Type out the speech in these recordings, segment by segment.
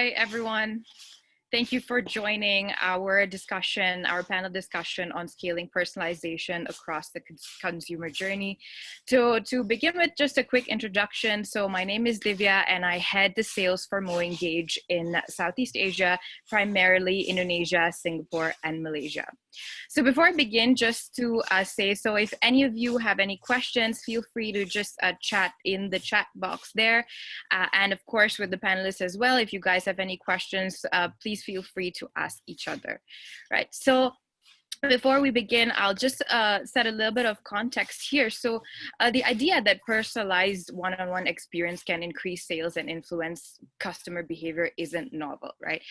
Hi, everyone. Thank you for joining our discussion, our panel discussion on scaling personalization across the consumer journey. To begin with, just a quick introduction. So my name is Divya and I head the sales for MoEngage in Southeast Asia, primarily Indonesia, Singapore, and Malaysia. So before I begin, just to say, so if any of you have any questions, feel free to just chat in the chat box there. And of course, with the panelists as well, if you guys have any questions, please feel free to ask each other, right? So before we begin, I'll just set a little bit of context here. So the idea that personalized one-on-one experience can increase sales and influence customer behavior isn't novel, right?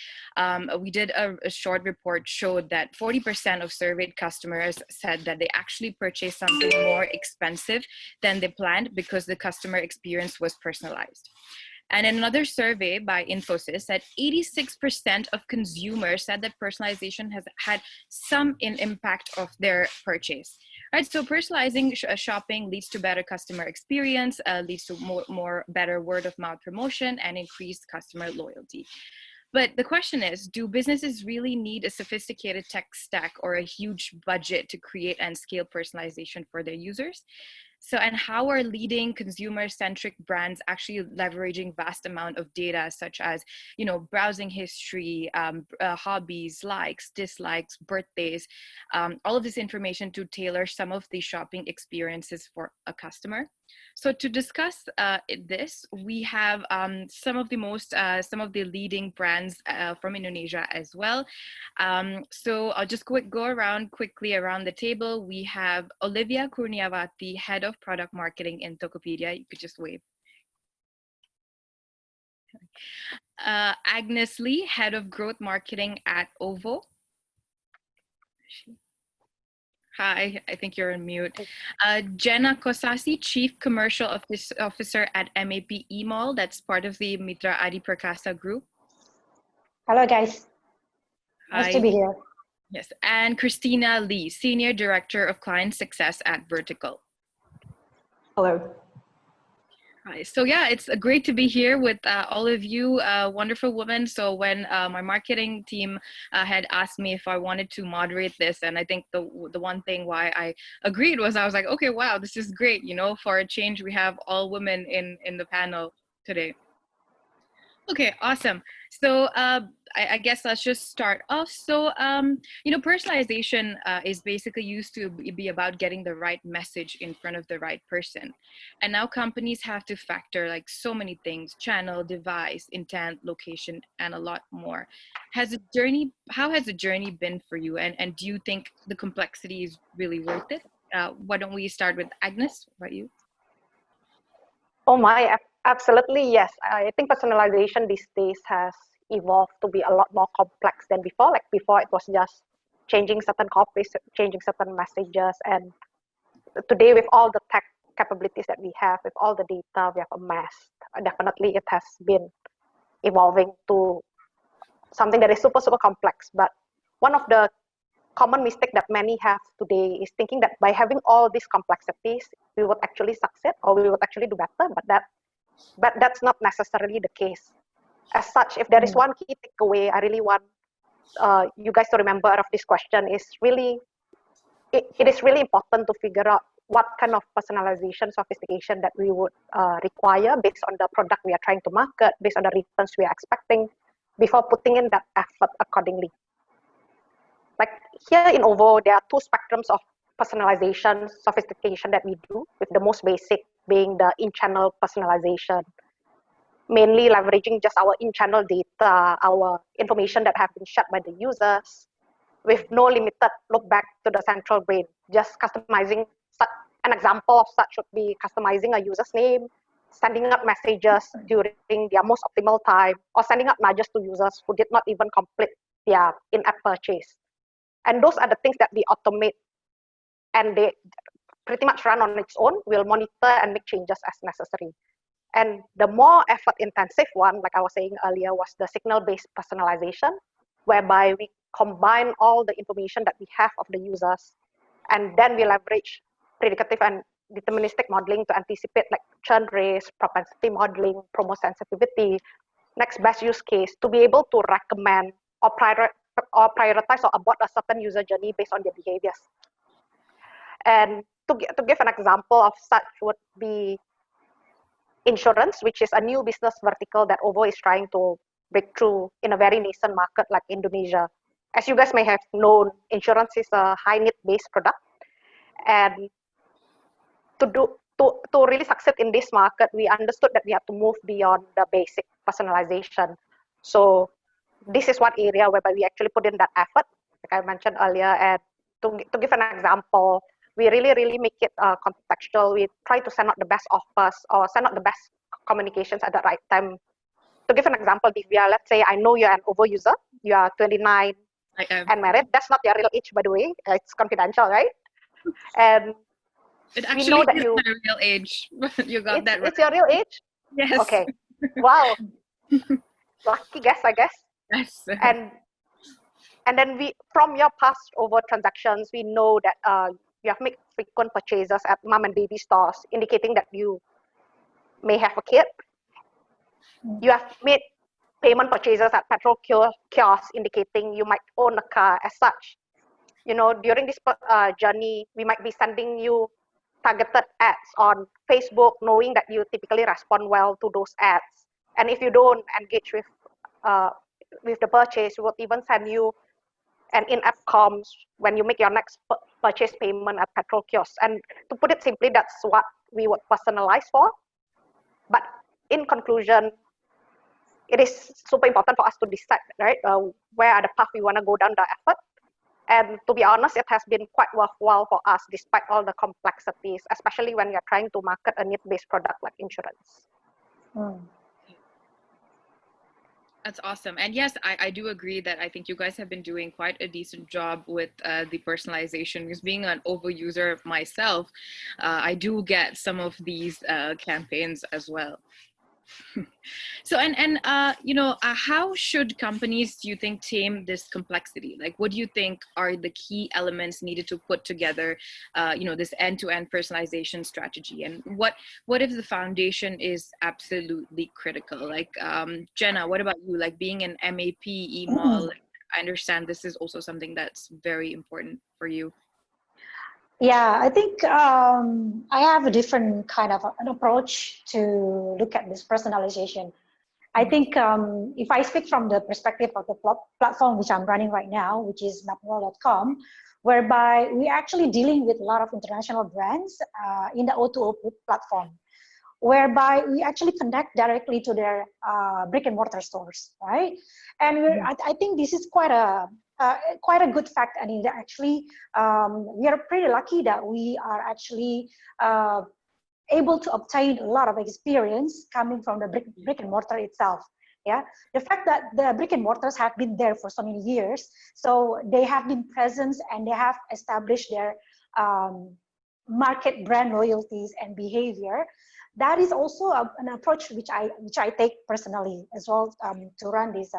We did a short report showed that 40% of surveyed customers said that they actually purchased something more expensive than they planned because the customer experience was personalized. And in another survey by Infosys, that 86% of consumers said that personalization has had some impact of their purchase. Right, so personalizing shopping leads to better customer experience, leads to more better word of mouth promotion, and increased customer loyalty. But the question is, do businesses really need a sophisticated tech stack or a huge budget to create and scale personalization for their users? So, and how are leading consumer-centric brands actually leveraging vast amount of data, such as, browsing history, hobbies, likes, dislikes, birthdays, all of this information to tailor some of the shopping experiences for a customer? So to discuss this, we have some of the leading brands from Indonesia as well. So I'll just go around quickly around the table. We have Olivia Kurniawati, Head of Product Marketing in Tokopedia. You could just wave. Agnes Lie, Head of Growth Marketing at OVO. Hi, I think you're on mute. Jenna Kosasih, Chief Commercial Officer at Mapemall. That's part of the Mitra Adi Perkasa group. Hello, guys. Nice to be here. Yes, and Christina Lee, Senior Director of Client Success at Verticurl. Hello. Hi. So yeah, it's great to be here with all of you wonderful women. So when my marketing team had asked me if I wanted to moderate this, and I think the one thing why I agreed was I was like, okay, wow, this is great. For a change, we have all women in the panel today. Okay, awesome. So I guess let's just start off. So, personalization is basically used to be about getting the right message in front of the right person. And now companies have to factor like so many things: channel, device, intent, location, and a lot more. How has the journey been for you? And do you think the complexity is really worth it? Why don't we start with Agnes? What about you? Oh my, absolutely, yes. I think personalization these days has evolved to be a lot more complex than before. Like before, it was just changing certain copies, changing certain messages. And today, with all the tech capabilities that we have, with all the data we have amassed, definitely it has been evolving to something that is super, super complex. But one of the common mistake that many have today is thinking that by having all these complexities, we would actually succeed or we would actually do better, but that's not necessarily the case. As such, if there is one key takeaway I really want you guys to remember out of this question is really, it is really important to figure out what kind of personalization sophistication that we would require based on the product we are trying to market, based on the returns we are expecting, before putting in that effort accordingly. Like here in OVO, there are two spectrums of personalization sophistication that we do, with the most basic being the in-channel personalization, mainly leveraging just our in-channel data, our information that have been shared by the users, with no limited look back to the central brain, just customizing. An example of such would be customizing a user's name, sending out messages during their most optimal time, or sending out nudges to users who did not even complete their in-app purchase. And those are the things that we automate, and they pretty much run on its own. We'll monitor and make changes as necessary. And the more effort-intensive one, like I was saying earlier, was the signal-based personalization, whereby we combine all the information that we have of the users, and then we leverage predicative and deterministic modeling to anticipate like churn rates, propensity modeling, promo sensitivity, next best use case to be able to recommend or prioritize or abort a certain user journey based on their behaviors. And to give an example of such would be insurance, which is a new business vertical that OVO is trying to break through in a very nascent market like Indonesia. As you guys may have known, insurance is a high need-based product, and to really succeed in this market, we understood that we have to move beyond the basic personalization. So this is one area whereby we actually put in that effort, like I mentioned earlier. And to give an example, we really make it contextual. We try to send out the best offers or send out the best communications at the right time. To give an example, Divya, let's say I know you're an OVO user, you are 29 and married. That's not your real age, by the way. It's confidential, right? And it actually is my real age. You got that right. It's your real age? Yes. Okay. Wow. Lucky guess, I guess. Yes. And then from your past OVO transactions, we know that you have made frequent purchases at mom and baby stores, indicating that you may have a kid. You have made payment purchases at petrol kiosks, indicating you might own a car as such. You know, during this journey, we might be sending you targeted ads on Facebook, knowing that you typically respond well to those ads. And if you don't engage with the purchase, we would even send you an in-app comms when you make your next purchase payment at petrol kiosks. And to put it simply, that's what we would personalize for. But in conclusion, it is super important for us to decide, right, where are the path we want to go down the effort. And to be honest, it has been quite worthwhile for us despite all the complexities, especially when you're trying to market a need-based product like insurance. That's awesome. And yes, I do agree that I think you guys have been doing quite a decent job with the personalization, because being an OVO user myself, I do get some of these campaigns as well. So, how should companies, do you think, tame this complexity? Like, what do you think are the key elements needed to put together, this end-to-end personalization strategy? And what if the foundation is absolutely critical? Like, Jenna, what about you? Like, being an MAP, email, I understand this is also something that's very important for you. Yeah, I think I have a different kind of an approach to look at this personalization. I think if I speak from the perspective of the platform which I'm running right now, which is Mapemall.com, whereby we're actually dealing with a lot of international brands in the O2O platform, whereby we actually connect directly to their brick and mortar stores, right? And I think this is quite a good fact. I mean, actually, we are pretty lucky that we are actually able to obtain a lot of experience coming from the brick and mortar itself. Yeah, the fact that the brick and mortars have been there for so many years, so they have been present and they have established their market brand loyalties and behavior. That is also an approach which I take personally as well to run this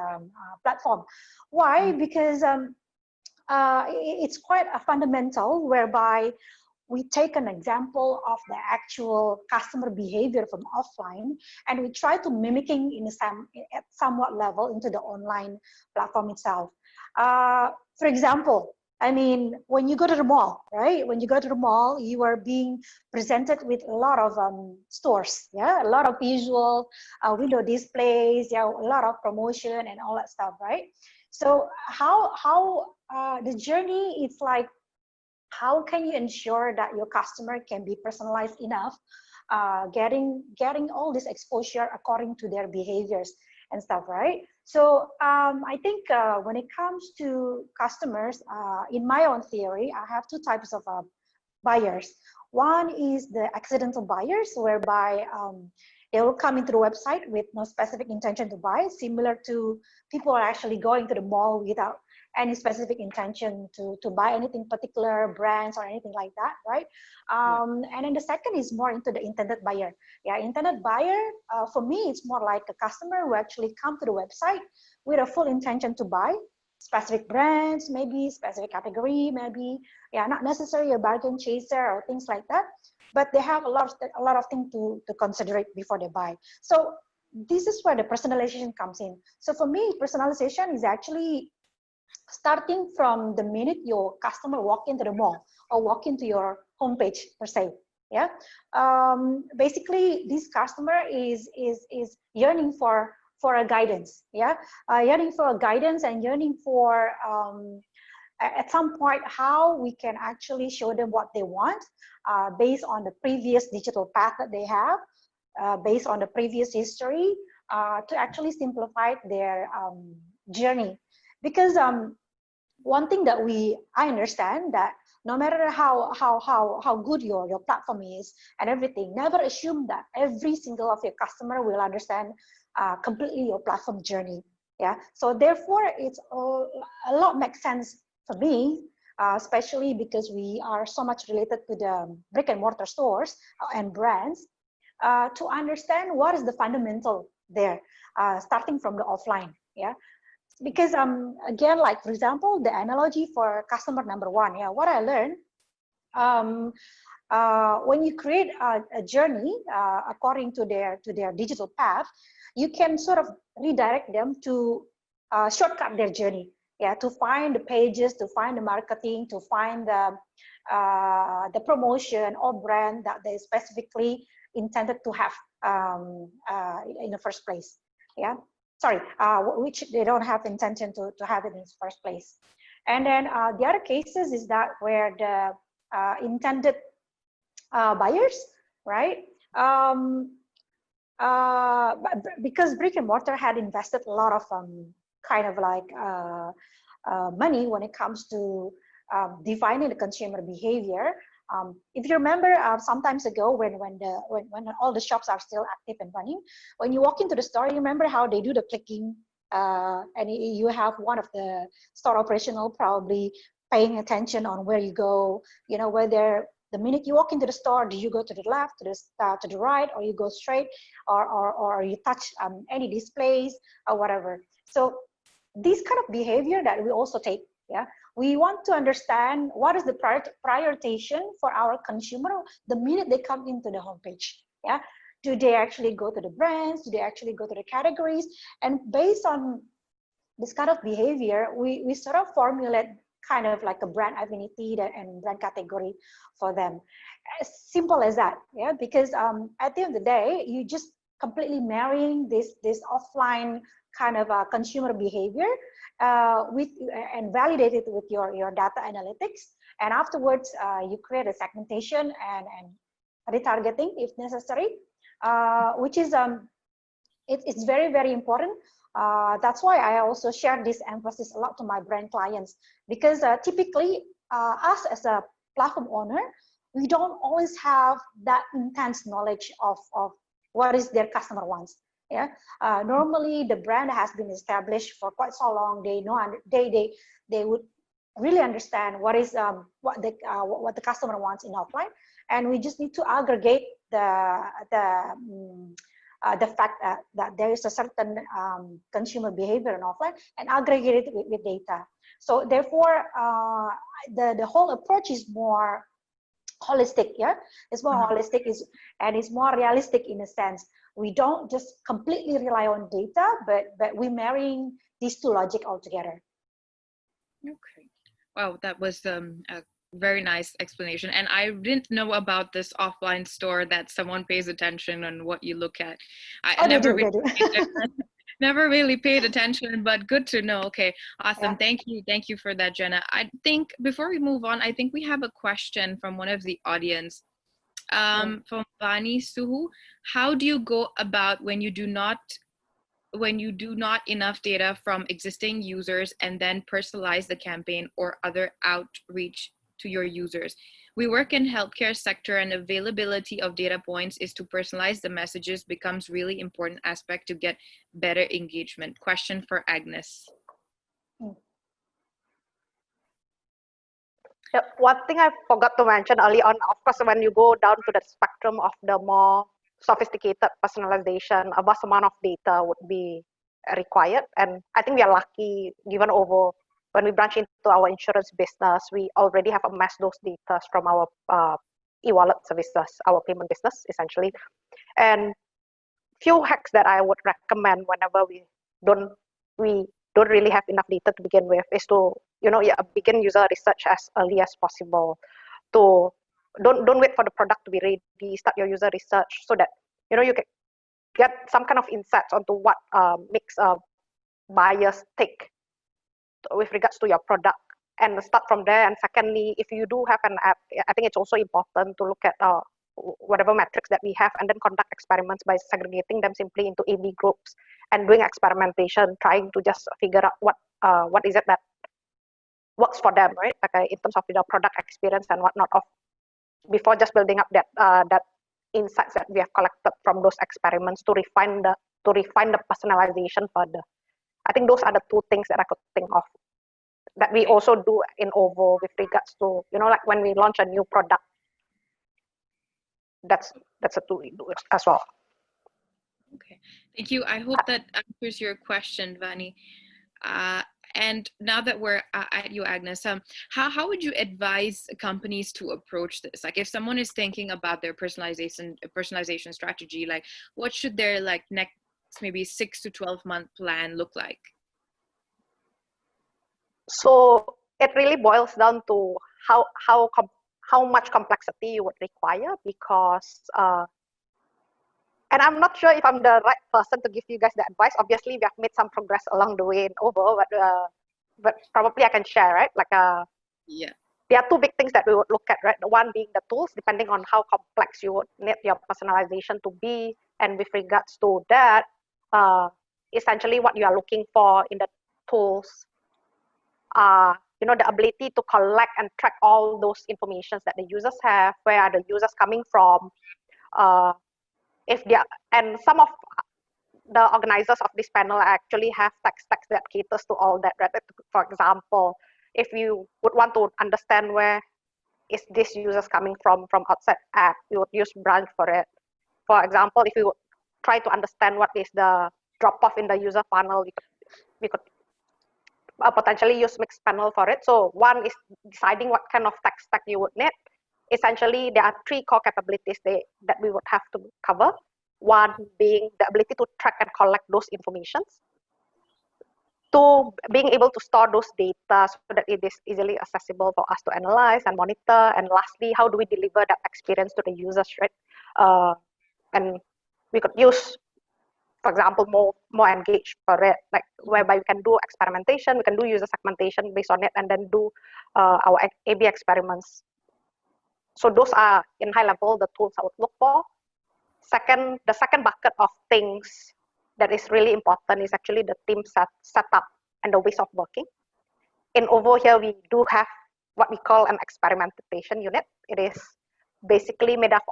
platform. Why? Because it's quite a fundamental, whereby we take an example of the actual customer behavior from offline, and we try to mimicking at somewhat level into the online platform itself. For example, I mean, when you go to the mall, right? When you go to the mall, you are being presented with a lot of stores, yeah, a lot of visual window displays, yeah, a lot of promotion and all that stuff, right? So how the journey, it's like, how can you ensure that your customer can be personalized enough, getting all this exposure according to their behaviors and stuff, right? So I think when it comes to customers, in my own theory, I have two types of buyers. One is the accidental buyers, whereby they will come into the website with no specific intention to buy, similar to people are actually going to the mall without any specific intention to buy anything particular, brands or anything like that, right? And then the second is more into the intended buyer. Yeah, intended buyer, for me, it's more like a customer who actually come to the website with a full intention to buy specific brands, maybe specific category, maybe, yeah, not necessarily a bargain chaser or things like that, but they have a lot of things to consider it before they buy. So this is where the personalization comes in. So for me, personalization is actually starting from the minute your customer walk into the mall or walk into your homepage per se. Yeah, basically this customer is yearning for a guidance. Yeah, yearning for a guidance and yearning for at some point how we can actually show them what they want based on the previous digital path that they have, based on the previous history, to actually simplify their journey. Because one thing that I understand that no matter how good your platform is and everything, never assume that every single of your customer will understand completely your platform journey. Yeah, so therefore it's a lot makes sense for me, especially because we are so much related to the brick and mortar stores and brands, to understand what is the fundamental there, starting from the offline. Yeah, because again, like for example, the analogy for customer number one. Yeah, what I learned, when you create a journey according to their digital path, you can sort of redirect them to shortcut their journey. Yeah, to find the pages, to find the marketing, to find the promotion or brand that they specifically intended to have in the first place. Yeah, sorry, which they don't have intention to have it in the first place. And then the other cases is that where the intended buyers, right? Because brick and mortar had invested a lot of kind of like money when it comes to defining the consumer behavior. If you remember, sometimes ago when all the shops are still active and running, when you walk into the store, you remember how they do the clicking, and you have one of the store operational probably paying attention on where you go, you know, whether the minute you walk into the store, do you go to the left, to the right, or you go straight, or you touch any displays or whatever. So this kind of behavior that we also take, yeah, we want to understand what is the prioritization for our consumer the minute they come into the homepage. Yeah, do they actually go to the brands? Do they actually go to the categories? And based on this kind of behavior, we sort of formulate kind of like a brand affinity and brand category for them. As simple as that, yeah. Because at the end of the day, you just completely marrying this offline kind of consumer behavior with and validate it with your data analytics, and afterwards you create a segmentation and retargeting if necessary, which is it's very, very important. That's why I also share this emphasis a lot to my brand clients, because typically us as a platform owner, we don't always have that intense knowledge of what is their customer wants. Yeah, normally the brand has been established for quite so long. They know, they would really understand what is what the customer wants in offline, and we just need to aggregate the fact that there is a certain consumer behavior in offline and aggregate it with data. So therefore, the whole approach is more holistic. Yeah, it's more holistic, and it's more realistic in a sense. We don't just completely rely on data, but we're marrying these two logic altogether. Okay. Wow, that was a very nice explanation. And I didn't know about this offline store that someone pays attention on what you look at. I never really paid attention, but good to know. Okay, awesome. Yeah. Thank you for that, Jenna. I think before we move on, I think we have a question from one of the audience. From Vani Suhu. How do you go about when you do not enough data from existing users and then personalize the campaign or other outreach to your users? We work in healthcare sector, and availability of data points is to personalize the messages becomes really important aspect to get better engagement. Question for Agnes. Yeah, one thing I forgot to mention early on, of course, when you go down to the spectrum of the more sophisticated personalization, a vast amount of data would be required. And I think we are lucky, given over when we branch into our insurance business, we already have amassed those data from our e-wallet services, our payment business, essentially. And few hacks that I would recommend whenever we don't really have enough data to begin with is to begin user research as early as possible. To don't wait for the product to be ready. Start your user research so that you can get some kind of insights onto what makes buyers tick with regards to your product, and start from there. And secondly, if you do have an app, I think it's also important to look at whatever metrics that we have, and then conduct experiments by segregating them simply into A/B groups and doing experimentation, trying to just figure out what is it that works for them, right? Like in terms of the product experience and whatnot, before just building up that insights that we have collected from those experiments to refine the personalization further. I think those are the two things that I could think of that we also do in OVO with regards to, like when we launch a new product. That's a tool we do as well. Okay, thank you. I hope that answers your question, Vani. And now that we're at you, Agnes, how would you advise companies to approach this? Like, if someone is thinking about their personalization strategy, like, what should their next maybe 6 to 12-month plan look like? So it really boils down to how much complexity you would require, because and I'm not sure if I'm the right person to give you guys the advice. Obviously, we have made some progress along the way in OVO, but probably I can share, right? Yeah. There are two big things that we would look at, right? The one being the tools, depending on how complex you would need your personalization to be, and with regards to that, essentially what you are looking for in the tools are, the ability to collect and track all those informations that the users have. Where are the users coming from? If they are, and some of the organizers of this panel actually have tech stacks that caters to all that, right? For example, if you would want to understand where is this users coming from outside app, you would use branch for it. For example, if you would try to understand what is the drop off in the user funnel, we could potentially use mixed panel for it. So one is deciding what kind of tech stack you would need. Essentially, there are three core capabilities that we would have to cover. One being the ability to track and collect those informations. Two, being able to store those data so that it is easily accessible for us to analyze and monitor. And lastly, how do we deliver that experience to the users, right? And we could use, for example, MoEngage for it, like whereby we can do experimentation, we can do user segmentation based on it, and then do our A/B experiments. So those are, in high level, the tools I would look for. The second bucket of things that is really important is actually the team setup and the ways of working. In OVO here, we do have what we call an experimentation unit. It is basically made up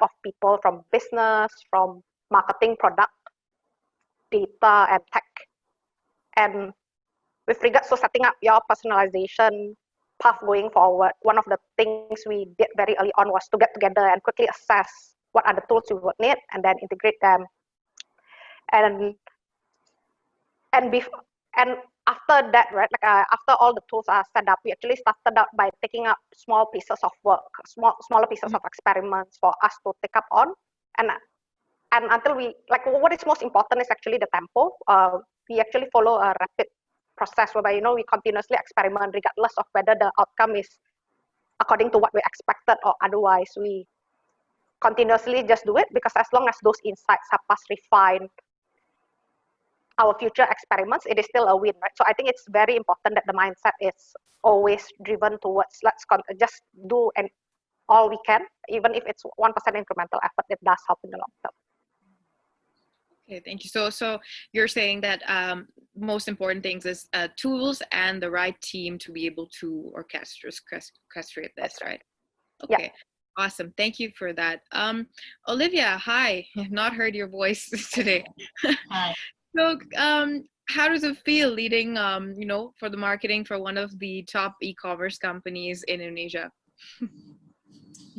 of people from business, from marketing, product, data, and tech. And with regards to setting up your personalization path going forward, one of the things we did very early on was to get together and quickly assess what are the tools you would need, and then integrate them. And after that, right, after all the tools are set up, we actually started out by taking up small pieces of work, smaller pieces of experiments for us to take up on, and until we, what is most important is actually the tempo. We actually follow a rapid process whereby we continuously experiment regardless of whether the outcome is according to what we expected or otherwise. We continuously just do it, because as long as those insights help us refine our future experiments, it is still a win, right? So I think it's very important that the mindset is always driven towards let's just do all we can, even if it's 1% incremental effort. It does help in the long term. Okay, thank you. So you're saying that most important things is tools and the right team to be able to orchestrate this, right? Okay. Yeah. Awesome. Thank you for that. Olivia, hi. I've not heard your voice today. Hi. So how does it feel leading, for the marketing for one of the top e-commerce companies in Indonesia?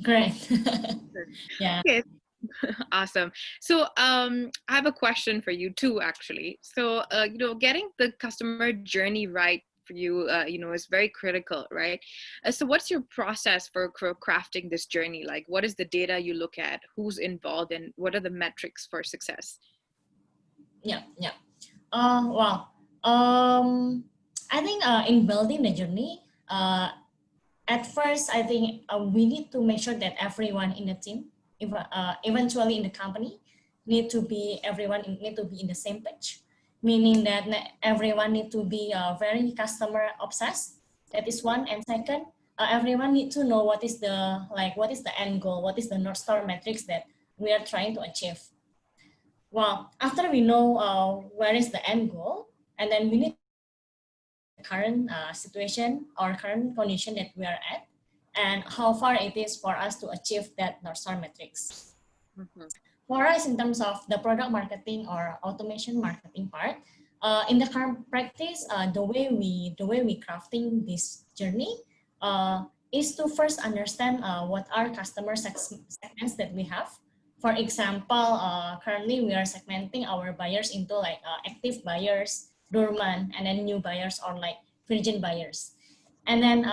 Great. Yeah. Okay. Awesome. So I have a question for you too, actually. So, getting the customer journey right for you, is very critical, right? So what's your process for crafting this journey? Like, what is the data you look at? Who's involved, and what are the metrics for success? Yeah. Well, I think in building the journey, at first, I think we need to make sure that everyone in the team, eventually in the company, everyone need to be in the same page, meaning that everyone need to be very customer obsessed. That is one. And second, everyone need to know what is the end goal, what is the North Star metrics that we are trying to achieve. Well, after we know where is the end goal, and then we need current situation or current condition that we are at, and how far it is for us to achieve that North Star metrics. For us, in terms of the product marketing or automation marketing part, in the current practice, the way we crafting this journey is to first understand what are customer segments that we have. For example, currently we are segmenting our buyers into like active buyers, dormant, and then new buyers, or like virgin buyers. And then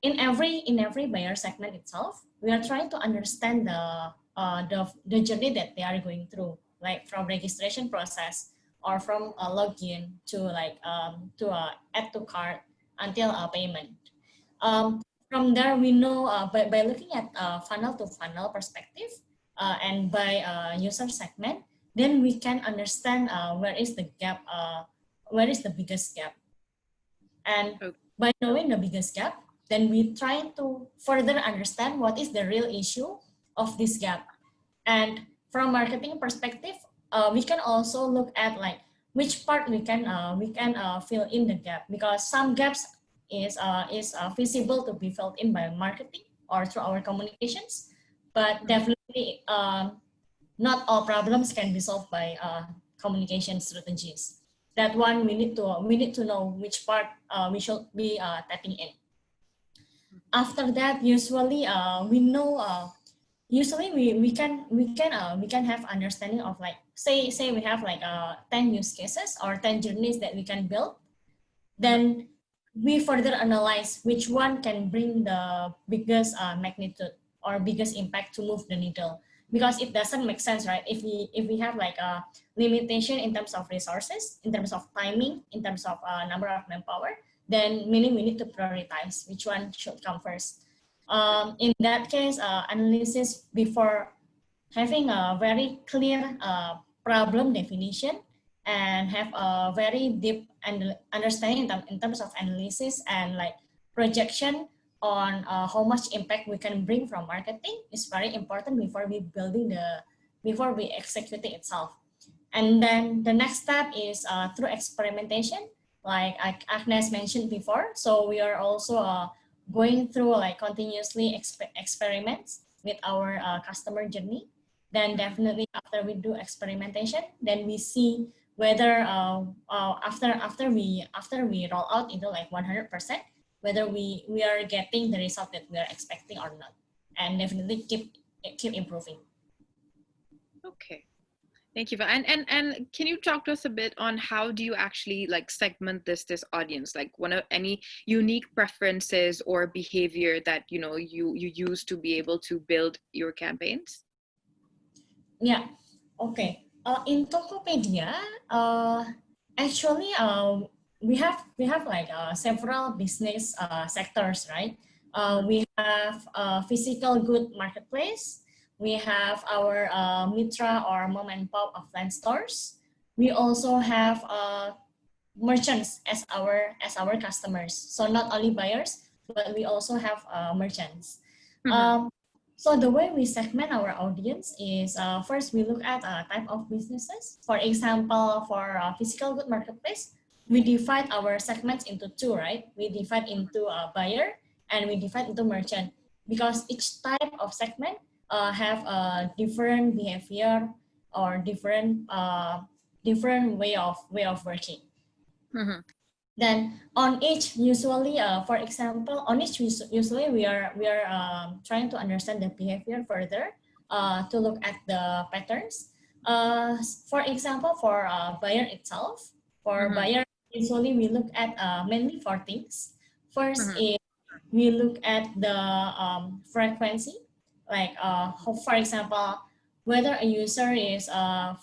in every buyer segment itself, we are trying to understand the journey that they are going through, like from registration process, or from a login to like add to cart until payment. From there, we know by looking at funnel to funnel perspective and by user segment, then we can understand where is the gap, where is the biggest gap. And by knowing the biggest gap, then we try to further understand what is the real issue of this gap. And from marketing perspective, we can also look at like which part we can fill in the gap, because some gaps is feasible to be filled in by marketing or through our communications, but definitely not all problems can be solved by communication strategies. That one we need to know which part we should be tapping in. After that, usually we know. Usually we can have understanding of like say we have like 10 use cases or 10 journeys that we can build. Then we further analyze which one can bring the biggest magnitude or biggest impact to move the needle. Because it doesn't make sense, right? If we have like a limitation in terms of resources, in terms of timing, in terms of number of manpower, then meaning we need to prioritize which one should come first. In that case, analysis before having a very clear problem definition and have a very deep understanding in terms of analysis and like projection on how much impact we can bring from marketing is very important before we executing itself. And then the next step is through experimentation, like Agnes mentioned before. So we are also going through like continuously experiments with our customer journey. Then definitely after we do experimentation, then we see whether after we roll out into like 100%, whether we are getting the result that we are expecting or not, and definitely keep improving. Okay, thank you. And can you talk to us a bit on how do you actually like segment this audience? Like any unique preferences or behavior that you use to be able to build your campaigns? Yeah. Okay. In Tokopedia, actually, we have like several business sectors, right? We have physical good marketplace. We have our Mitra or mom and pop offline stores. We also have merchants as our customers. So not only buyers, but we also have merchants. So the way we segment our audience is first we look at type of businesses. For example, for physical good marketplace, we divide our segments into two, right? We divide into a buyer and we divide into merchant, because each type of segment have a different behavior or different way of working. Then on each, usually, for example, on each usually we are trying to understand the behavior further to look at the patterns. For example, for buyer itself, for buyer usually we look at mainly four things. First is we look at the frequency, like for example, whether a user is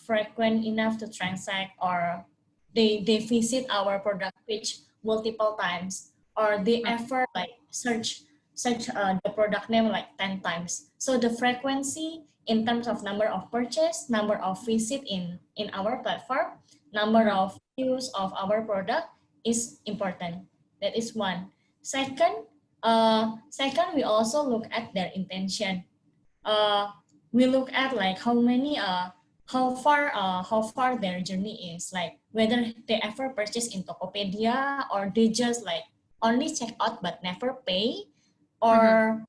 frequent enough to transact, or they visit our product page multiple times, or they ever like search the product name like 10 times. So the frequency in terms of number of purchase, number of visit in our platform, number of use of our product is important. That is one. Second, we also look at their intention. We look at like how far their journey is, like whether they ever purchase in Tokopedia, or they just like only check out but never pay, or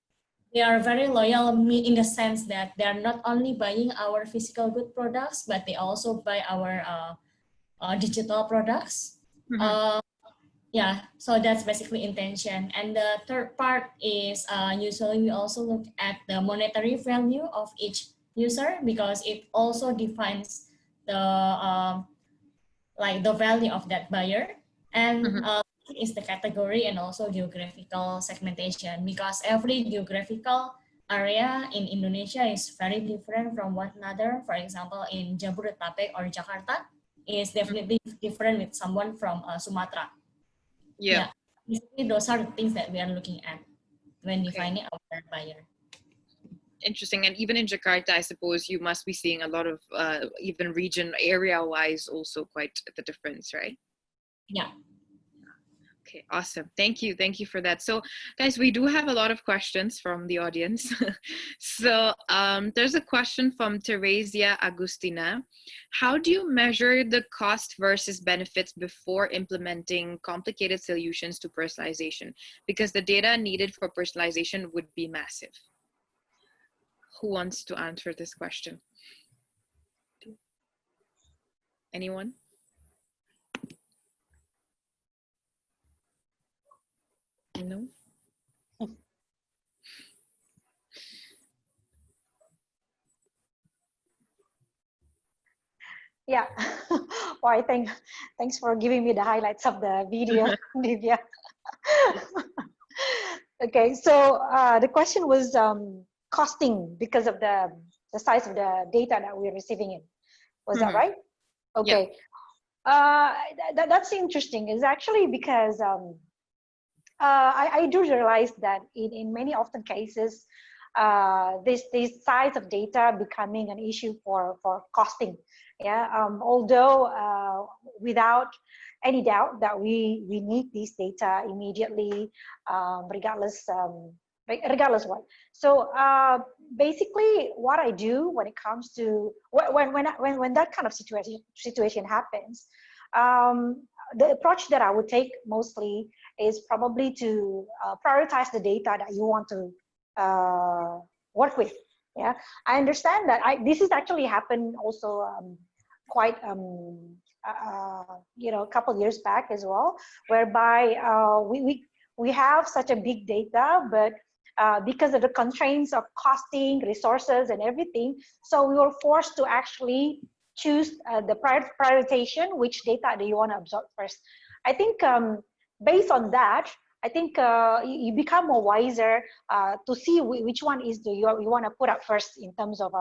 they are very loyal in the sense that they are not only buying our physical good products, but they also buy our digital products. Yeah, so that's basically intention. And the third part is usually we also look at the monetary value of each user, because it also defines the like the value of that buyer. And is the category and also geographical segmentation, because every geographical area in Indonesia is very different from one another. For example, in Jabodetabek or Jakarta is definitely different with someone from Sumatra. Yeah, basically those are the things that we are looking at when defining our buyer. Interesting. And even in Jakarta, I suppose you must be seeing a lot of even region area-wise also quite the difference, right? Yeah. Okay, awesome. Thank you. Thank you for that. So guys, we do have a lot of questions from the audience. So there's a question from Teresia Agustina. How do you measure the cost versus benefits before implementing complicated solutions to personalization? Because the data needed for personalization would be massive. Who wants to answer this question? Anyone? No? Yeah. Well, thanks for giving me the highlights of the video, Divya. Okay, so the question was costing because of the size of the data that we're receiving in. Was that right? Okay. Yeah. That's interesting. It's actually because I do realize that in many often cases, this size of data becoming an issue for costing. Yeah. Although without any doubt that we need this data immediately, regardless what. So basically, what I do when it comes to when that kind of situation happens, the approach that I would take mostly is probably to prioritize the data that you want to work with. Yeah, I understand that this has actually happened also quite a couple of years back as well, whereby we have such a big data, but because of the constraints of costing, resources, and everything, so we were forced to actually choose the prioritization, which data do you want to absorb first. I think based on that, I think you become more wiser to see which one is you want to put up first in terms of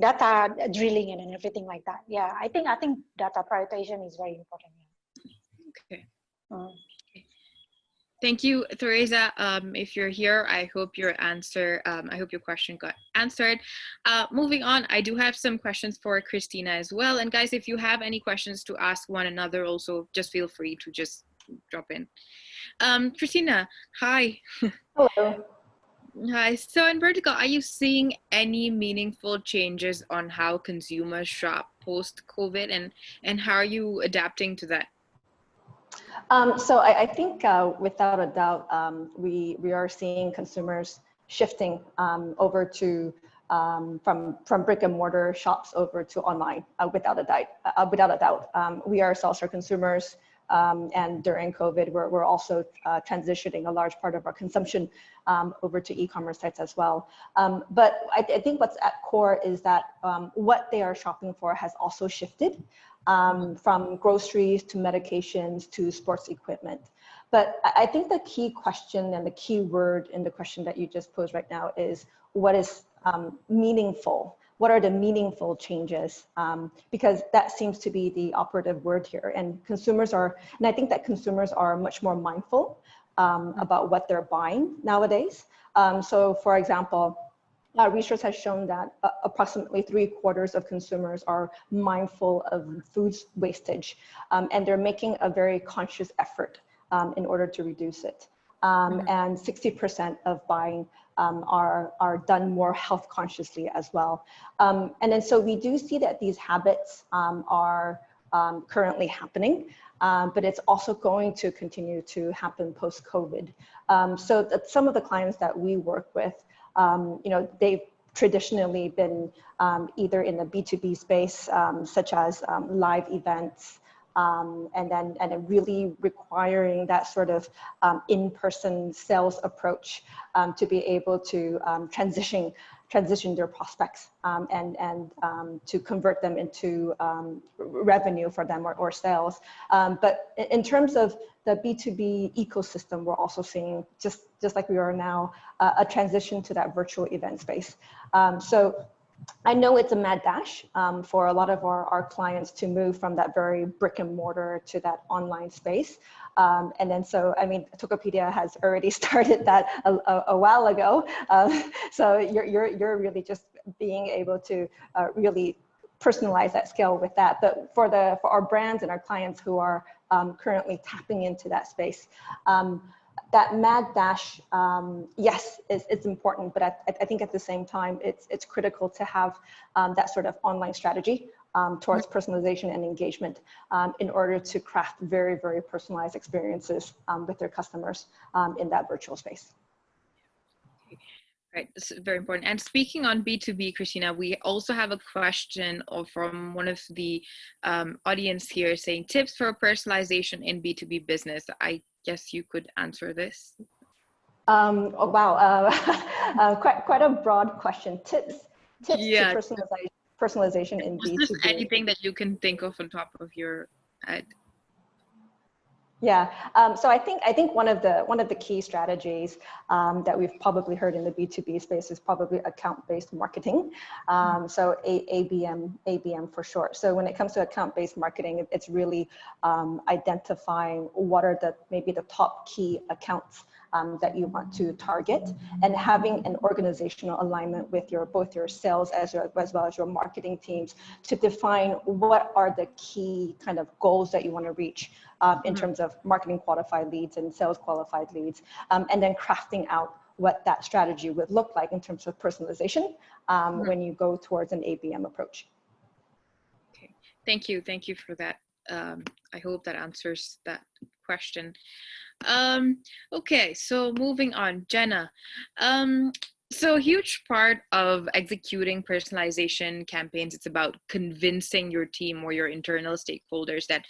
data drilling and everything like that. Yeah, I think data prioritization is very important. Okay. Thank you, Teresa. If you're here, I hope your question got answered. Moving on, I do have some questions for Christina as well. And guys, if you have any questions to ask one another, also just feel free to just drop in. Christina, hi. Hello. Hi. So in Verticurl, are you seeing any meaningful changes on how consumers shop post-COVID, and how are you adapting to that? So I think without a doubt, we are seeing consumers shifting over to from brick and mortar shops over to online without a doubt. We ourselves are consumers, and during COVID, we're also transitioning a large part of our consumption over to e-commerce sites as well. But I think what's at core is that what they are shopping for has also shifted. from groceries to medications to sports equipment. But I think the key question and the key word in the question that you just posed right now is what is meaningful? What are the meaningful changes? Because that seems to be the operative word here. And consumers are, and I think that consumers are much more mindful about what they're buying nowadays. So for example, research has shown that approximately 3/4 of consumers are mindful of food wastage, and they're making a very conscious effort in order to reduce it. And 60% of buying are done more health consciously as well. And then so we do see that these habits are currently happening, but it's also going to continue to happen post-COVID. So that some of the clients that we work with, they've traditionally been either in the B2B space, such as live events, and then really requiring that sort of in-person sales approach to be able to transition their prospects and to convert them into revenue for them or sales. But in terms of the B2B ecosystem, we're also seeing, just like we are now, a transition to that virtual event space. So I know it's a mad dash for a lot of our clients to move from that very brick and mortar to that online space. And then so, I mean, Tokopedia has already started that a while ago. So you're really just being able to really personalize that scale with that. But for our brands and our clients who are currently tapping into that space, that mad dash, yes, it's important, but I think at the same time, it's critical to have that sort of online strategy towards personalization and engagement in order to craft very, very personalized experiences with their customers in that virtual space. Right, this is very important. And speaking on B2B, Christina, we also have a question from one of the audience here saying tips for personalization in B2B business. I guess you could answer this. Oh, wow, quite a broad question. Tips Yeah. to personalization in B2B. Just anything that you can think of on top of your head. Yeah, so I think one of the key strategies that we've probably heard in the B2B space is probably account-based marketing. So ABM for short. So when it comes to account-based marketing, it's really identifying what are maybe the top key accounts that you want to target, and having an organizational alignment with both your sales as well as your marketing teams to define what are the key kind of goals that you want to reach in terms of marketing qualified leads and sales qualified leads, and then crafting out what that strategy would look like in terms of personalization when you go towards an ABM approach. Okay, thank you for that. I hope that answers that question. Okay, so moving on, Jenna. So a huge part of executing personalization campaigns, it's about convincing your team or your internal stakeholders that,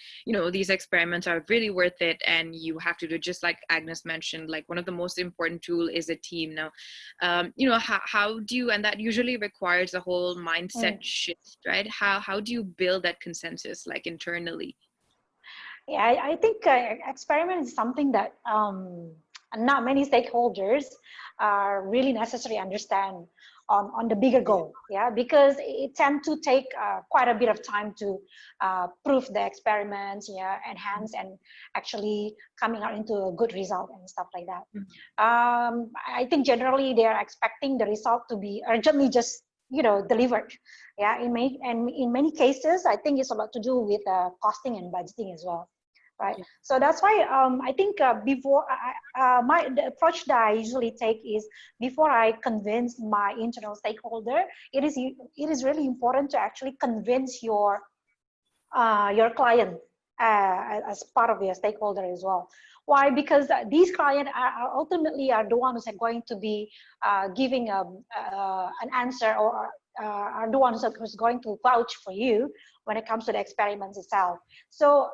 these experiments are really worth it, and you have to do, just like Agnes mentioned, like one of the most important tool is a team. Now, how do you, and that usually requires a whole mindset shift, right? How do you build that consensus, like internally? Yeah, I think experiment is something that not many stakeholders are really necessarily understand on the bigger goal. Yeah, because it tends to take quite a bit of time to prove the experiments, enhance and actually coming out into a good result and stuff like that. I think generally they are expecting the result to be urgently just delivered. Yeah, in many cases, I think it's a lot to do with costing and budgeting as well. Right. Yeah. So that's why I think before the approach that I usually take is, before I convince my internal stakeholder, it is really important to actually convince your client as part of your stakeholder as well. Why? Because these clients are ultimately the ones who are going to be giving an answer, or are the ones who's going to vouch for you when it comes to the experiments itself. So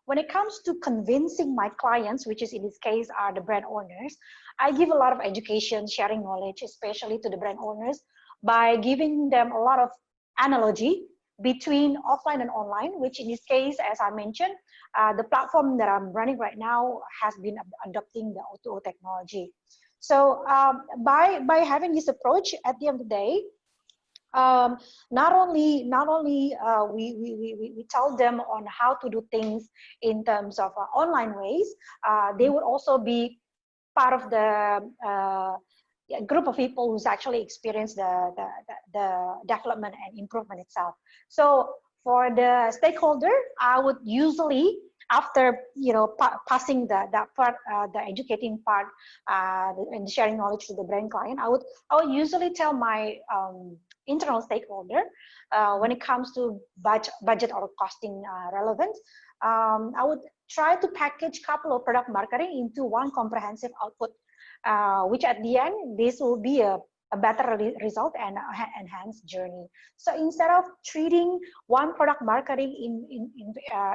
when it comes to convincing my clients, which is in this case are the brand owners, I give a lot of education, sharing knowledge, especially to the brand owners, by giving them a lot of analogy between offline and online, which in this case, as I mentioned, the platform that I'm running right now has been adopting the O2O technology. So by having this approach, at the end of the day, not only we tell them on how to do things in terms of online ways, they would also be part of the group of people who's actually experienced the development and improvement itself. So for the stakeholder, I would usually, after passing that part, the educating part, and sharing knowledge to the brand client, I would usually tell my internal stakeholder when it comes to budget or costing relevance. I would try to package a couple of product marketing into one comprehensive output, which at the end, this will be a better result and enhanced journey. So instead of treating one product marketing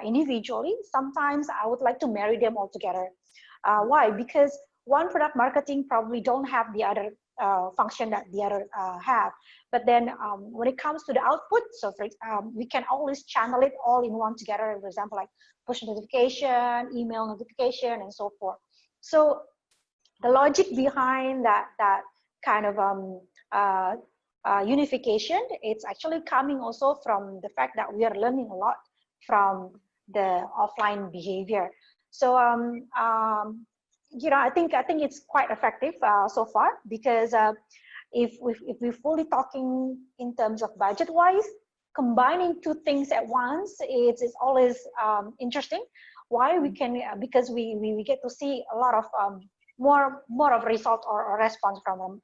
individually, sometimes I would like to marry them all together. Why? Because one product marketing probably don't have the other function that the other have. But then when it comes to the output, so for, we can always channel it all in one together. For example, like push notification, email notification, and so forth. So the logic behind that kind of unification, it's actually coming also from the fact that we are learning a lot from the offline behavior. So I think it's quite effective so far, because if we're fully talking in terms of budget wise, combining two things at once, it's always interesting. Why? We can because we get to see a lot of more of result or response from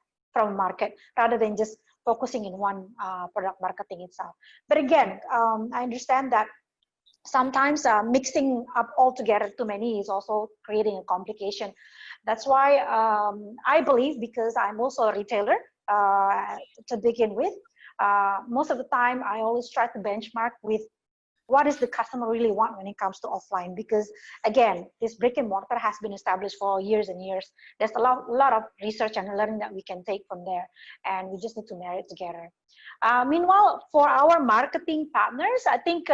market, rather than just focusing in one product marketing itself. But again, I understand that sometimes mixing up all together too many is also creating a complication. That's why I believe, because I'm also a retailer to begin with, most of the time I always try to benchmark with what does the customer really want when it comes to offline, because again, this brick and mortar has been established for years and years. There's a lot of research and learning that we can take from there, and we just need to marry it together. Meanwhile, for our marketing partners, I think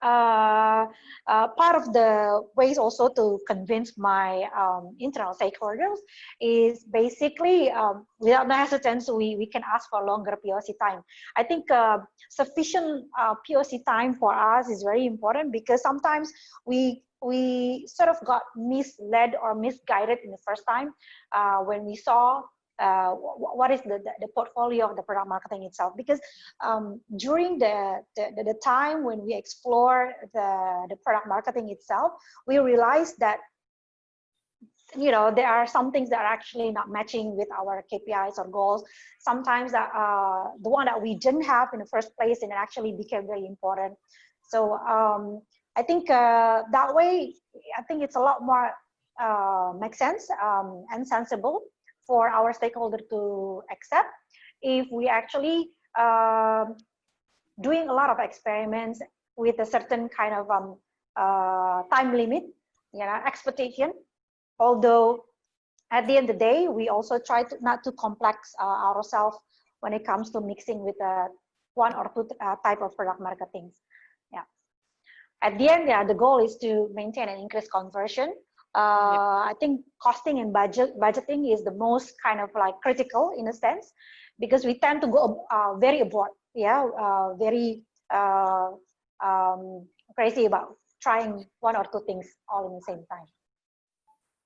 part of the ways also to convince my internal stakeholders is basically, without no hesitance, we can ask for longer POC time. I think sufficient POC time for us is very important, because sometimes we sort of got misled or misguided in the first time when we saw what is the portfolio of the product marketing itself. Because during the time when we explore the product marketing itself, we realized that there are some things that are actually not matching with our KPIs or goals. Sometimes the one that we didn't have in the first place, and it actually became very important. So I think that way, I think it's a lot more makes sense and sensible for our stakeholder to accept if we actually doing a lot of experiments with a certain kind of time limit, expectation. Although at the end of the day, we also try to not to complex ourselves when it comes to mixing with one or two type of product marketing. Yeah. At the end, the goal is to maintain and increase conversion. I think costing and budgeting is the most kind of like critical in a sense, because we tend to go very abroad, very crazy about trying one or two things all in the same time.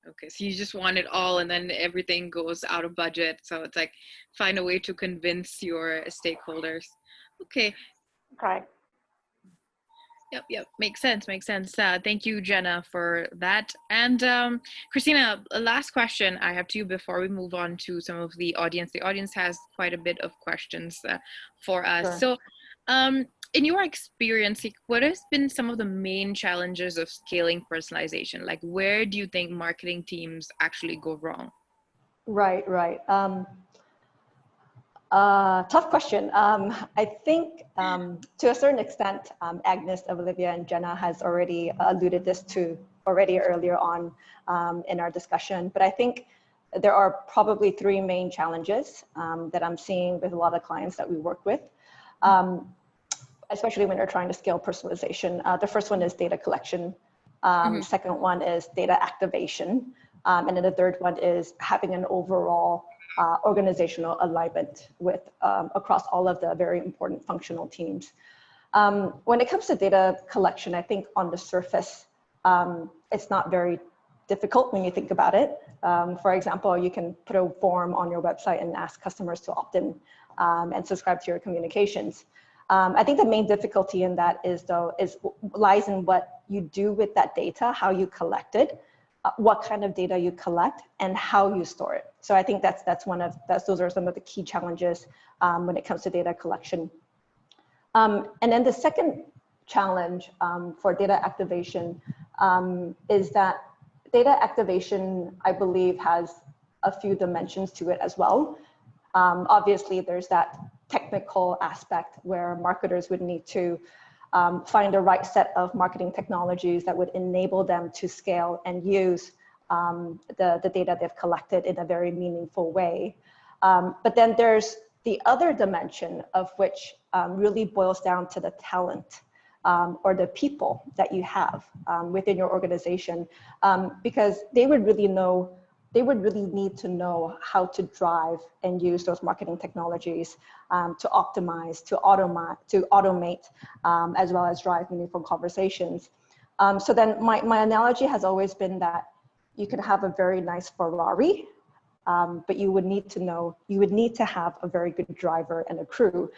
Okay, so you just want it all, and then everything goes out of budget. So it's like, find a way to convince your stakeholders. Okay. Correct. Yep. Makes sense. Thank you, Jenna, for that. And Christina, last question I have to you before we move on to some of the audience. The audience has quite a bit of questions for us. Sure. So in your experience, what has been some of the main challenges of scaling personalization? Like, where do you think marketing teams actually go wrong? Right. Tough question. I think to a certain extent, Agnes, Olivia, and Jenna has already alluded this to already earlier on in our discussion. But I think there are probably three main challenges that I'm seeing with a lot of clients that we work with. especially when you're trying to scale personalization. The first one is data collection. Second one is data activation. And then the third one is having an overall organizational alignment with across all of the very important functional teams. When it comes to data collection, I think on the surface, it's not very difficult when you think about it. For example, you can put a form on your website and ask customers to opt in and subscribe to your communications. I think the main difficulty in that lies in what you do with that data, how you collect it, what kind of data you collect, and how you store it. So I think those are some of the key challenges when it comes to data collection. And then the second challenge for data activation is that data activation, I believe, has a few dimensions to it as well. Obviously, there's that technical aspect where marketers would need to find the right set of marketing technologies that would enable them to scale and use the data they've collected in a very meaningful way. But then there's the other dimension of which really boils down to the talent or the people that you have within your organization, because they would really need to know how to drive and use those marketing technologies to optimize, to automate, as well as drive meaningful conversations. So then my analogy has always been that you could have a very nice Ferrari, but you would need to have a very good driver and a crew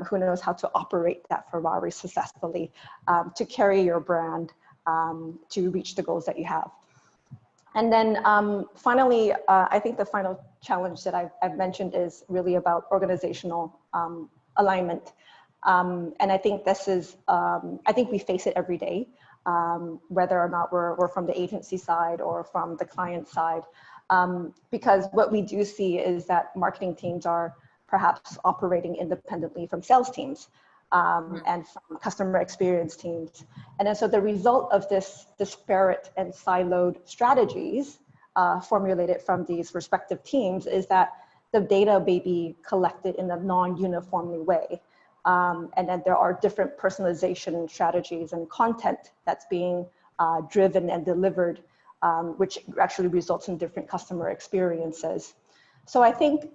who knows how to operate that Ferrari successfully to carry your brand to reach the goals that you have. And then finally, I think the final challenge that I've mentioned is really about organizational alignment. And I think this is, I think we face it every day, whether or not we're from the agency side or from the client side. Because what we do see is that marketing teams are perhaps operating independently from sales teams and from customer experience teams. And then so the result of this disparate and siloed strategies formulated from these respective teams is that the data may be collected in a non-uniformly way. And then there are different personalization strategies and content that's being driven and delivered, which actually results in different customer experiences. So I think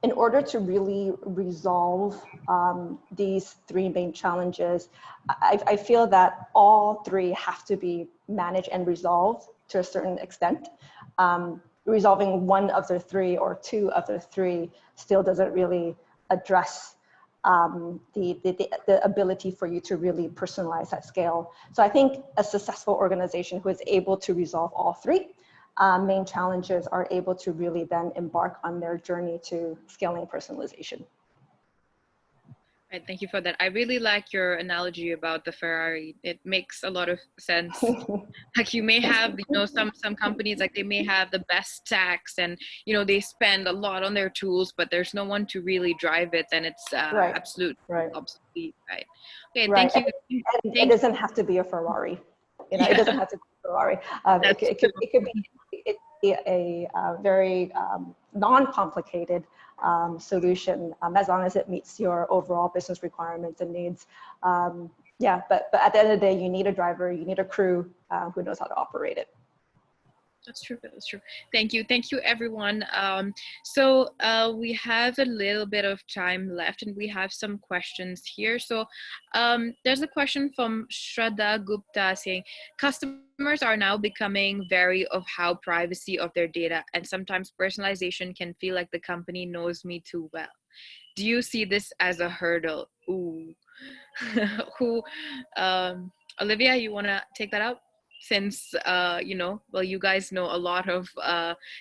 in order to really resolve these three main challenges, I feel that all three have to be managed and resolved to a certain extent. Resolving one of the three or two of the three still doesn't really address the ability for you to really personalize at scale. So I think a successful organization who is able to resolve all three main challenges are able to really then embark on their journey to scaling personalization. Right, thank you for that. I really like your analogy about the Ferrari. It makes a lot of sense. Like you may have, you know, some companies, like they may have the best tax and, you know, they spend a lot on their tools, but there's no one to really drive it. And it's Right. absolutely right. Okay, Right. thank you. And it doesn't have to be a Ferrari. You know, Yeah. It doesn't have to be a Ferrari. It could be a very non-complicated solution as long as it meets your overall business requirements and needs. Yeah, but at the end of the day, you need a driver, you need a crew who knows how to operate it. That's true. That's true. Thank you. Thank you, everyone. So we have a little bit of time left and we have some questions here. So there's a question from Shraddha Gupta saying, customers are now becoming wary of how privacy of their data and sometimes personalization can feel like the company knows me too well. Do you see this as a hurdle? Ooh. Olivia, you want to take that out? Since, you know, well, you guys know a lot of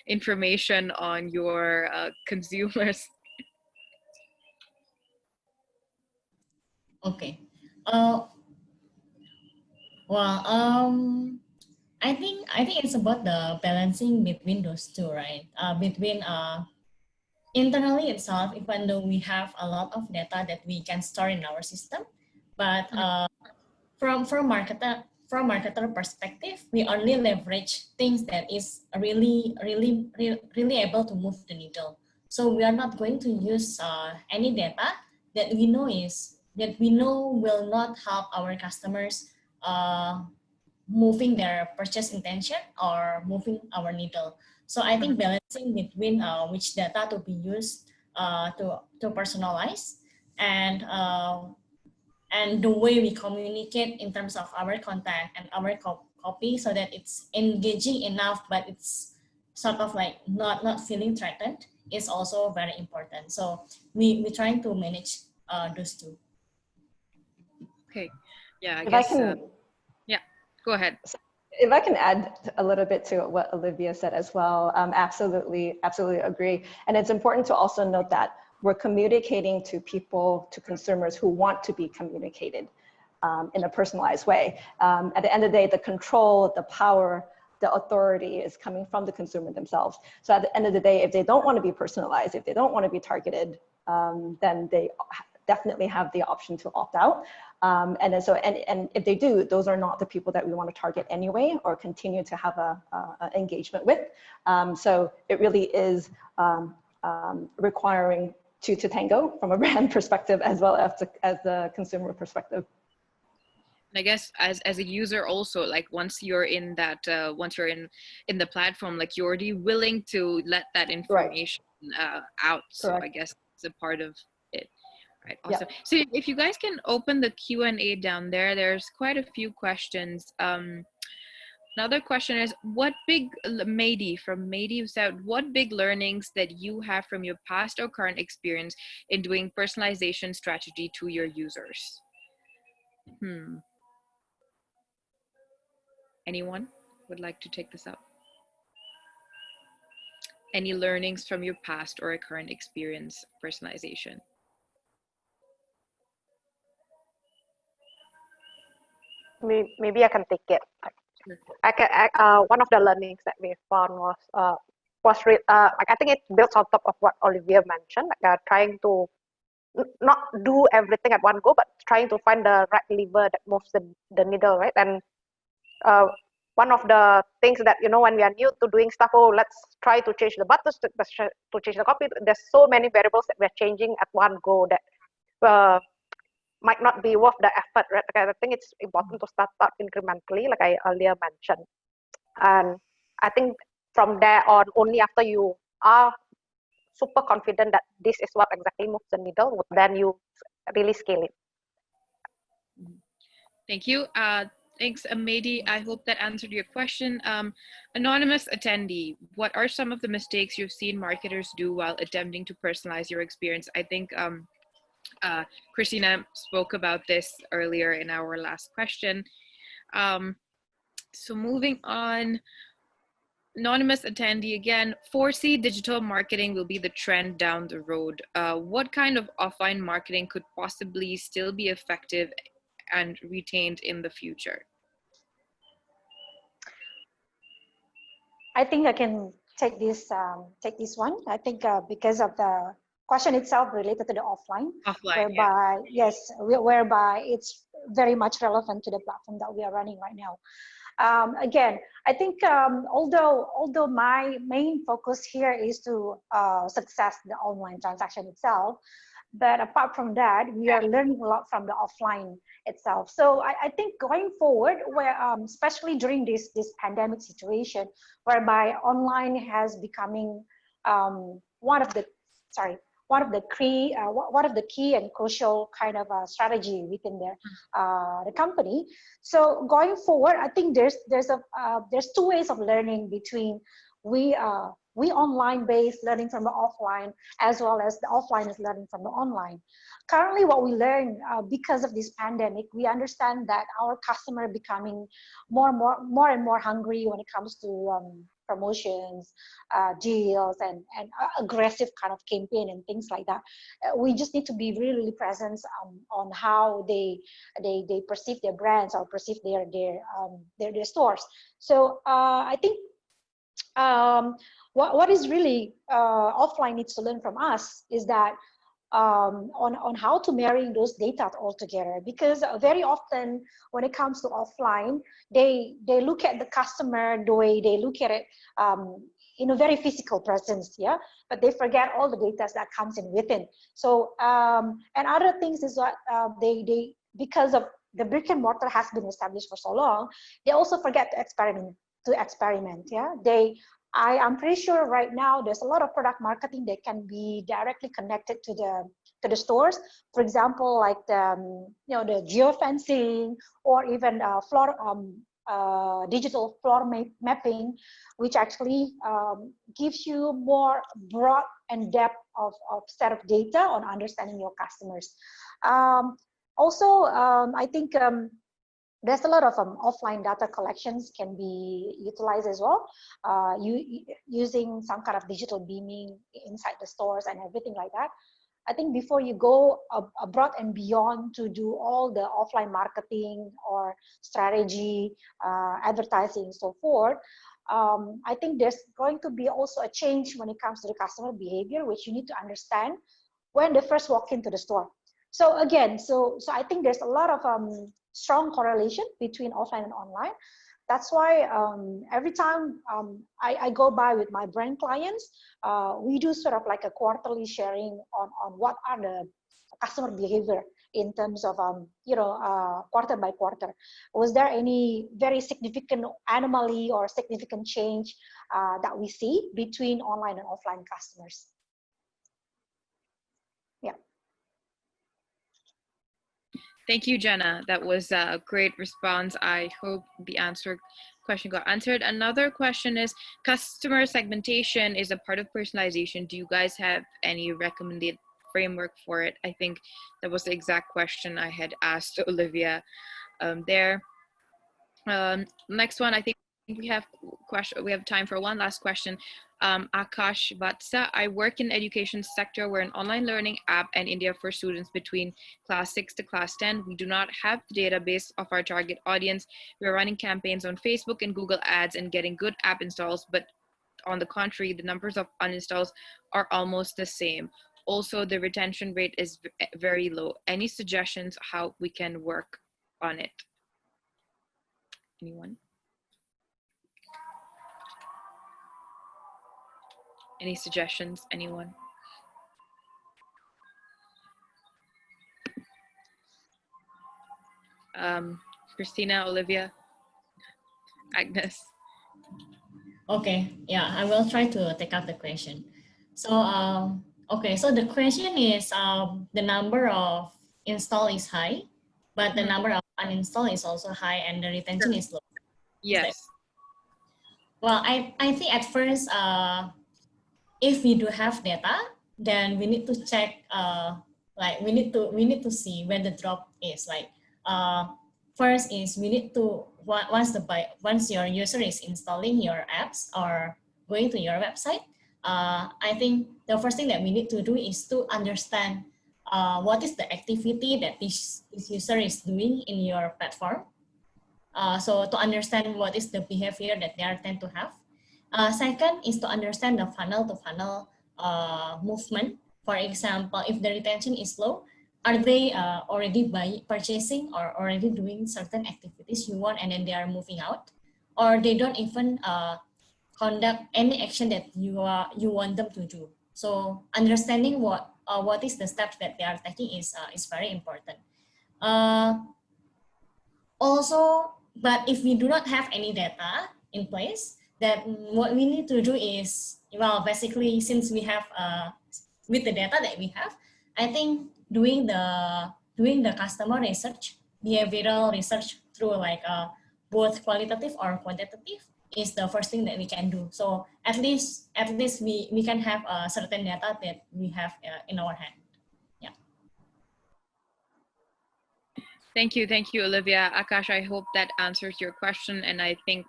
information on your consumers. Okay. I think it's about the balancing between those two, right? Between internally itself, even though we have a lot of data that we can store in our system, but from marketer perspective, we only leverage things that is really able to move the needle. So we are not going to use any data that we know is that we know will not help our customers moving their purchase intention or moving our needle. So I think balancing between which data to be used to personalize and the way we communicate in terms of our content and our copy, so that it's engaging enough, but it's sort of like not feeling threatened, is also very important. So we're trying to manage those two. Okay. Yeah, I If guess. I can, yeah, go ahead. if I can add a little bit to what Olivia said as well, absolutely agree. And it's important to also note that we're communicating to people, to consumers who want to be communicated in a personalized way. At the end of the day, the control, the power, the authority is coming from the consumer themselves. So at the end of the day, if they don't want to be personalized, if they don't want to be targeted, then they definitely have the option to opt out. And then and if they do, those are not the people that we want to target anyway, or continue to have a engagement with. So it really is requiring two to tango from a brand perspective as well as the consumer perspective. I guess as a user also, like once you're in that, once you're in the platform, like you're already willing to let that information out. So Correct. I guess it's a part of it. Right. Awesome. Yeah. So if you guys can open the Q&A down there, there's quite a few questions. Another question is, what big, Mady from Mady said, what big learnings that you have from your past or current experience in doing personalization strategy to your users? Anyone would like to take this up? Any learnings from your past or a current experience personalization? Maybe I can take it. One of the learnings that we found was like I think it builds on top of what Olivia mentioned, like trying to not do everything at one go, but trying to find the right lever that moves the needle, right? And one of the things that, you know, when we are new to doing stuff, oh, let's try to change the buttons, to change the copy. There's so many variables that we're changing at one go that might not be worth the effort, right? Like, I think it's important to start out incrementally, like I earlier mentioned. And I think from there on, only after you are super confident that this is what exactly moves the needle, then you really scale it. Thank you. Thanks, Mady. I hope that answered your question. Anonymous attendee, what are some of the mistakes you've seen marketers do while attempting to personalize your experience? I think Christina spoke about this earlier in our last question. So moving on, anonymous attendee again, foresee digital marketing will be the trend down the road. What kind of offline marketing could possibly still be effective and retained in the future? I think I can take this one. I think because of the question itself related to the offline, whereby whereby it's very much relevant to the platform that we are running right now. Again, I think although my main focus here is to success the online transaction itself, but apart from that, we are learning a lot from the offline itself. So I think going forward, where especially during this pandemic situation, whereby online has becoming one of the key and crucial kind of strategy within the company. So going forward, I think there's two ways of learning between we online based learning from the offline, as well as the offline is learning from the online. Currently, what we learn because of this pandemic, we understand that our customer are becoming more and more hungry when it comes to promotions, deals, and aggressive kind of campaign and things like that. We just need to be really present on how they perceive their brands or perceive their stores. So I think what is really offline needs to learn from us is that on how to marry those data all together, because very often when it comes to offline, they look at the customer the way they look at it in a very physical presence, yeah, but they forget all the data that comes in within. So and other things is what they because of the brick and mortar has been established for so long, they also forget to experiment. Yeah, I am pretty sure right now there's a lot of product marketing that can be directly connected to the stores. For example, like the the geofencing, or even digital floor mapping, which actually gives you more broad and depth of set of data on understanding your customers. Also, I think there's a lot of offline data collections can be utilized as well, using some kind of digital beaming inside the stores and everything like that. I think before you go abroad and beyond to do all the offline marketing or strategy, advertising, so forth, I think there's going to be also a change when it comes to the customer behavior, which you need to understand when they first walk into the store. So again, so I think there's a lot of strong correlation between offline and online. That's why every time I go by with my brand clients, we do sort of like a quarterly sharing on what are the customer behavior in terms of quarter by quarter. Was there any very significant anomaly or significant change that we see between online and offline customers? Yeah. Thank you, Jenna. That was a great response. I hope the question got answered. Another question is, customer segmentation is a part of personalization. Do you guys have any recommended framework for it? I think that was the exact question I had asked Olivia there. Next one, I think we have time for one last question. Akash Vatsa, I work in the education sector. We're an online learning app in India for students between class 6 to class 10. We do not have the database of our target audience. We're running campaigns on Facebook and Google Ads and getting good app installs, but on the contrary, the numbers of uninstalls are almost the same. Also, the retention rate is very low. Any suggestions how we can work on it? Anyone? Any suggestions, anyone? Christina, Olivia, Agnes. Okay, yeah, I will try to take up the question. So, okay, so the question is the number of install is high, but the number of uninstall is also high and the retention is low. Yes. Well, I think at first, if we do have data, then we need to check, like we need to see where the drop is. Like first is we need to once your user is installing your apps or going to your website, I think the first thing that we need to do is to understand what is the activity that this user is doing in your platform. So to understand what is the behavior that they are tend to have. Second is to understand the funnel to funnel movement. For example, if the retention is low, are they already purchasing or already doing certain activities you want and then they are moving out? Or they don't even conduct any action that you want them to do. So understanding what is the steps that they are taking is very important. Also, but if we do not have any data in place, then what we need to do is, well, basically, since we have with the data that we have, I think doing the customer research, behavioral research through like both qualitative or quantitative is the first thing that we can do. So at least we can have a certain data that we have in our hand. Yeah. Thank you, Olivia. Akash, I hope that answers your question, and I think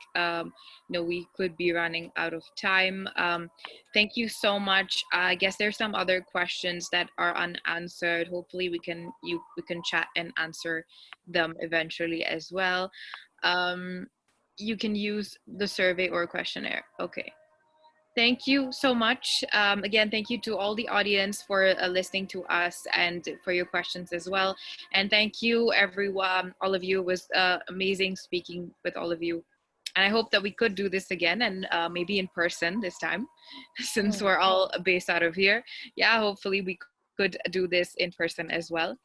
we could be running out of time. Thank you so much. I guess there's some other questions that are unanswered. Hopefully, we can chat and answer them eventually as well. You can use the survey or questionnaire. Okay. Thank you so much. Again, thank you to all the audience for listening to us and for your questions as well. And thank you, everyone. All of you. It was amazing speaking with all of you. And I hope that we could do this again, and maybe in person this time, since we're all based out of here. Yeah, hopefully we could do this in person as well.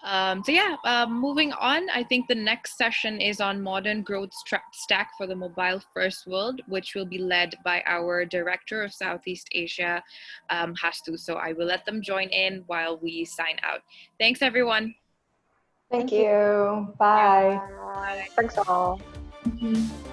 Moving on, I think the next session is on modern growth stack for the mobile first world, which will be led by our director of Southeast Asia, Hastu. So I will let them join in while we sign out. Thanks, everyone. Thank you. Bye. Thanks all. Thank you.